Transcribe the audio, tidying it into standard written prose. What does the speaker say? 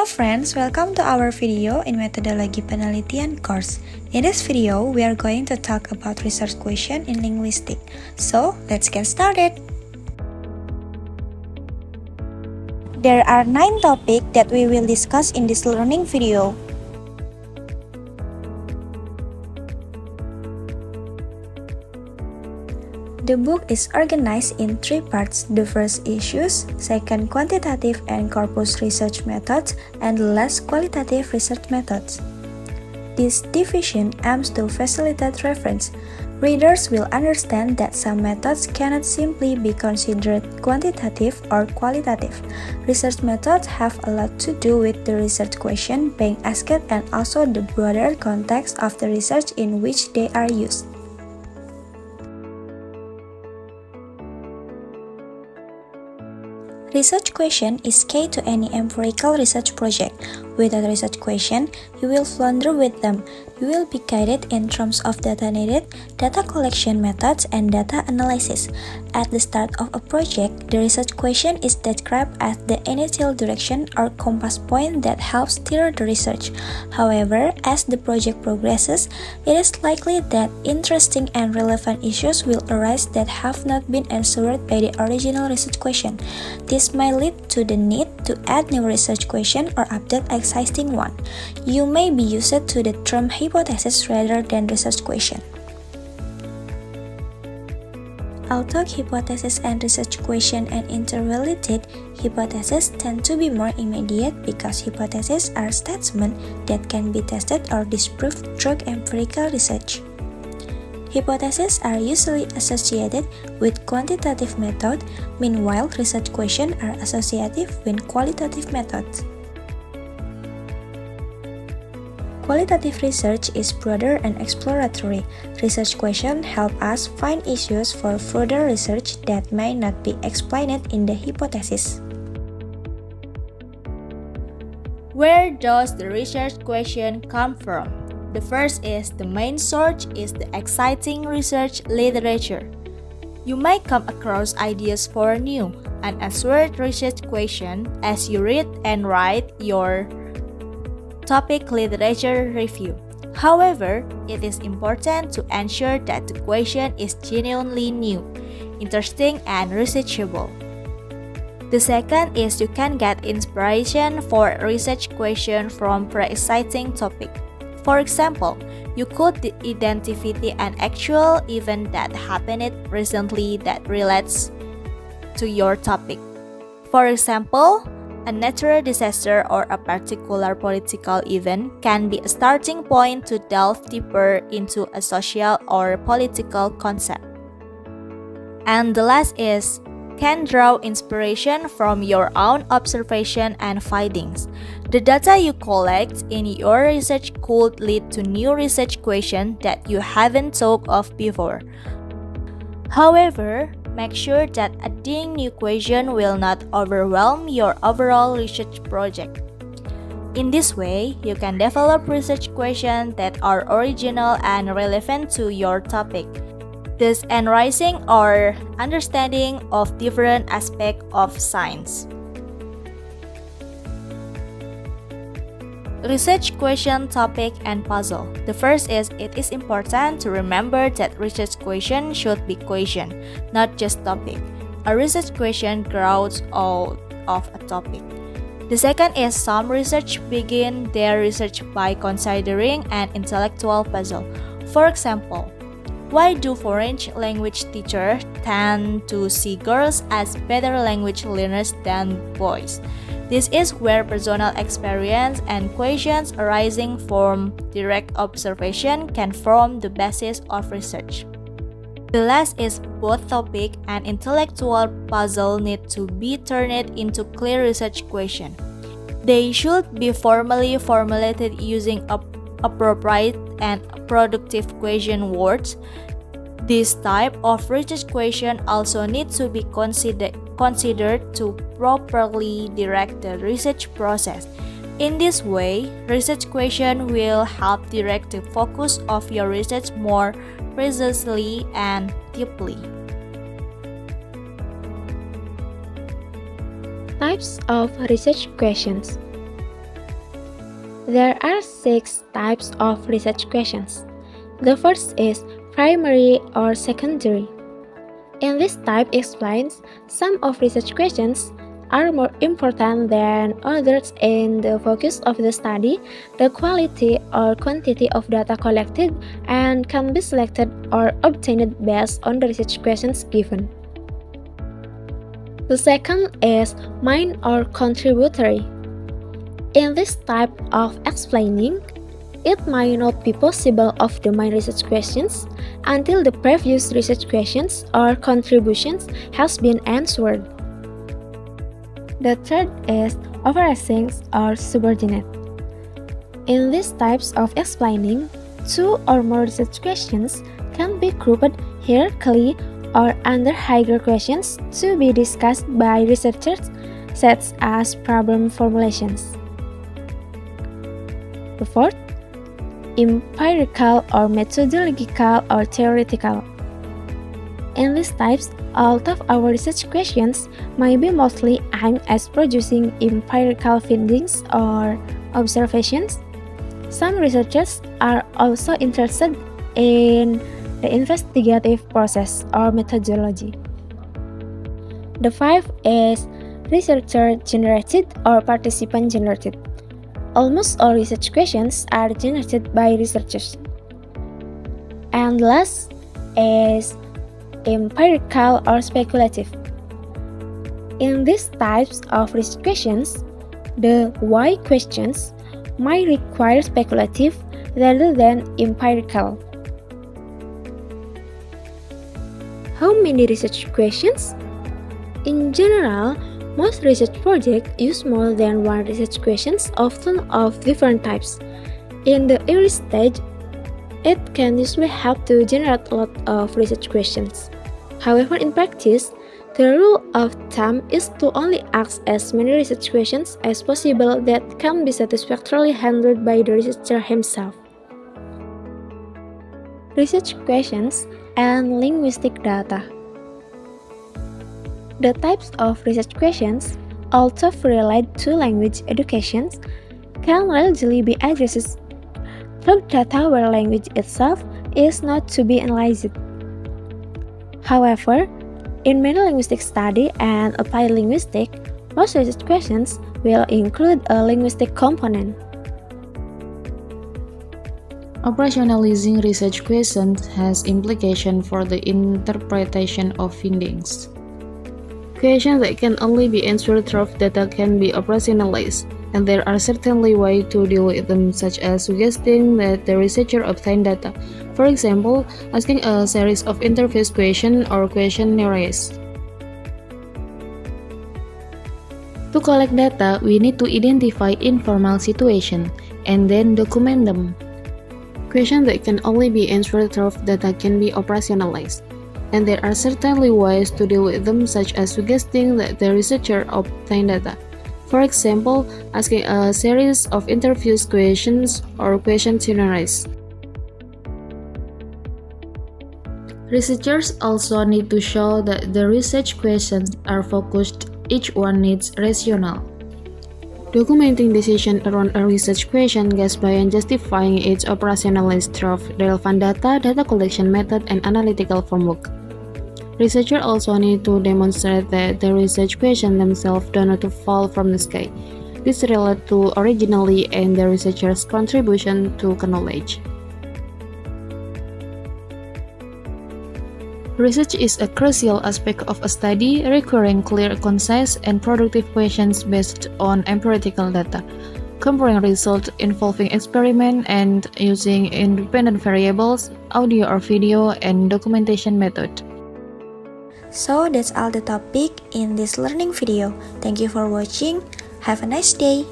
friends, welcome to our video in Methodelogi Penelitian course. In this video, we are going to talk about research question in linguistic. So, let's get started. There are 9 topics that we will discuss in this learning video. The book is organized in 3 parts. The first issues, second quantitative and corpus research methods, and the last qualitative research methods. This division aims to facilitate reference. Readers will understand that some methods cannot simply be considered quantitative or qualitative. Research methods have a lot to do with the research question being asked and also the broader context of the research in which they are used. Research question is key to any empirical research project. Without research question, you will flounder with them. You will be guided in terms of data needed, data collection methods, and data analysis. At the start of a project, the research question is described as the initial direction or compass point that helps steer the research. However, as the project progresses, it is likely that interesting and relevant issues will arise that have not been answered by the original research question. This might lead to the need to add new research question or update existing one. You may be used to the term hypothesis rather than research question. Although hypothesis and research question are interrelated, hypotheses tend to be more immediate because hypotheses are statements that can be tested or disproved through empirical research. Hypotheses are usually associated with quantitative method, meanwhile research questions are associated with qualitative methods. Qualitative research is broader and exploratory. Research questions help us find issues for further research that may not be explained in the hypothesis. Where does the research question come from? The first is the main source is the exciting research literature. You might come across ideas for new, unanswered research question as you read and write your topic literature review. However, it is important to ensure that the question is genuinely new, interesting, and researchable. The second is you can get inspiration for research question from pre-exciting topic. For example, you could identify an actual event that happened recently that relates to your topic. For example, a natural disaster or a particular political event can be a starting point to delve deeper into a social or political concept. And the last is, can draw inspiration from your own observation and findings. The data you collect in your research could lead to new research questions that you haven't thought of before. However, make sure that adding new questions will not overwhelm your overall research project. In this way, you can develop research questions that are original and relevant to your topic, thus enriching our understanding of different aspects of science. Research question, topic, and puzzle. The first is, it is important to remember that research question should be question, not just topic. A research question grows out of a topic. The second is, some research begin their research by considering an intellectual puzzle. For example, why do foreign language teachers tend to see girls as better language learners than boys? This is where personal experience and questions arising from direct observation can form the basis of research. The last is, both topic and intellectual puzzle need to be turned into clear research questions. They should be formally formulated using appropriate and productive question words. This type of research question also needs to be considered to properly direct the research process. In this way, research question will help direct the focus of your research more precisely and deeply. Types of research questions. There are 6 types of research questions. The first is primary or secondary. In this type explains some of research questions are more important than others in the focus of the study, the quality or quantity of data collected, and can be selected or obtained based on the research questions given. The second is main or contributory. In this type of explaining, it might not be possible of the main research questions until the previous research questions or contributions has been answered. The third is overarching or subordinate. In these types of explaining, 2 or more research questions can be grouped hierarchically or under higher questions to be discussed by researchers, such as problem formulations. The fourth, empirical or methodological or theoretical. In these types, all of our research questions may be mostly aimed at producing empirical findings or observations. Some researchers are also interested in the investigative process or methodology. The fifth is researcher-generated or participant-generated. Almost all research questions are generated by researchers. And last is empirical or speculative. In these types of research questions, the why questions might require speculative rather than empirical. How many research questions? In general, most research projects use more than one research questions, often of different types. In the early stage, it can usually help to generate a lot of research questions. However, in practice, the rule of thumb is to only ask as many research questions as possible that can be satisfactorily handled by the researcher himself. Research questions and linguistic data. The types of research questions, although related to language education, can largely be addressed through data where language itself is not to be analyzed. However, in many linguistic study and applied linguistic, most research questions will include a linguistic component. Operationalizing research questions has implications for the interpretation of findings. Questions that can only be answered through data can be operationalized, and there are certainly ways to deal with them, such as suggesting that the researcher obtain data. For example, asking a series of interview questions or questionnaires. To collect data, we need to identify informal situations and then document them. Questions that can only be answered through data can be operationalized, and there are certainly ways to deal with them, such as suggesting that the researcher obtain data. For example, asking a series of interview questions or questionnaires. Researchers also need to show that the research questions are focused, each one needs rationale. Documenting decision around a research question goes beyond justifying its operationalized through relevant data, data collection method, and analytical framework. Researchers also need to demonstrate that the research questions themselves do not fall from the sky. This relates to originality and the researcher's contribution to knowledge. Research is a crucial aspect of a study, requiring clear, concise, and productive questions based on empirical data, comparing results involving experiment and using independent variables, audio or video, and documentation method. So that's all the topic in this learning video. Thank you for watching. Have a nice day.